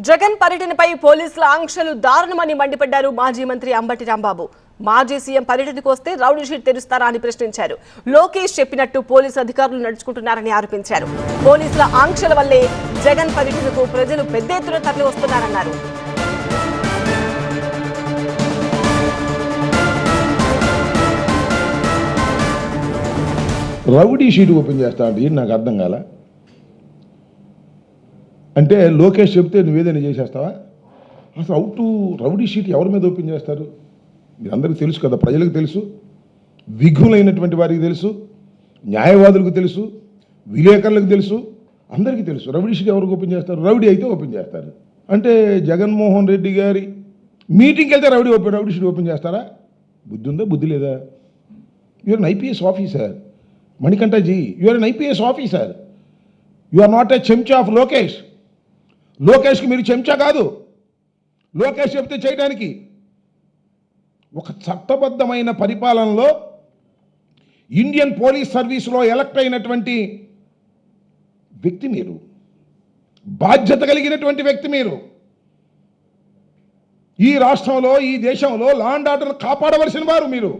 జగన్ పర్యటనపై పోలీసుల ఆంక్షలు దారుణమని మండిపడ్డారు మాజీ మంత్రి అంబటి రాంబాబు. మాజీ సీఎం పర్యటనకు వస్తే రౌడీ షీట్ తెరుస్తారా అని ప్రశ్నించారు. లోకేష్ చెప్పినట్టు పోలీసు అధికారులు నడుచుకుంటున్నారని ఆరోపించారు. పోలీసుల ఆంక్షల వల్లే జగన్ పర్యటనకు ప్రజలు పెద్ద ఎత్తున తరలి వస్తున్నారన్నారు. రౌడీ షీట్ ఓపెన్ చేస్తా అంటే నాకు అర్థం కాల. అంటే లోకేష్ చెప్తే నువ్వేదైనా చేసేస్తావా? అసలు రౌడీ షీట్ ఎవరి మీద ఓపెన్ చేస్తారు? మీరు అందరికీ తెలుసు కదా, ప్రజలకు తెలుసు, విఘ్నులైనటువంటి వారికి తెలుసు, న్యాయవాదులకు తెలుసు, విలేకరులకు తెలుసు, అందరికీ తెలుసు. రౌడీ షీట్ ఎవరికి ఓపెన్ చేస్తారు? రౌడీ అయితే ఓపెన్ చేస్తారు. అంటే జగన్మోహన్ రెడ్డి గారి మీటింగ్కి వెళ్తే రౌడీ షీట్ ఓపెన్ చేస్తారా? బుద్ధి ఉందా, బుద్ధి లేదా? You are an IPS officer Manikantha ji, you are an IPS officer. You are not a చెంచా ఆఫ్ లోకేష్. లోకేష్కి మీరు చెంచా కాదు. లోకేష్ చెప్తే చేయడానికి ఒక చట్టబద్ధమైన పరిపాలనలో ఇండియన్ పోలీస్ సర్వీసులో ఎలక్ట్ అయినటువంటి వ్యక్తి మీరు, బాధ్యత కలిగినటువంటి వ్యక్తి మీరు. ఈ రాష్ట్రంలో, ఈ దేశంలో లా అండ్ ఆర్డర్ కాపాడవలసిన వారు మీరు.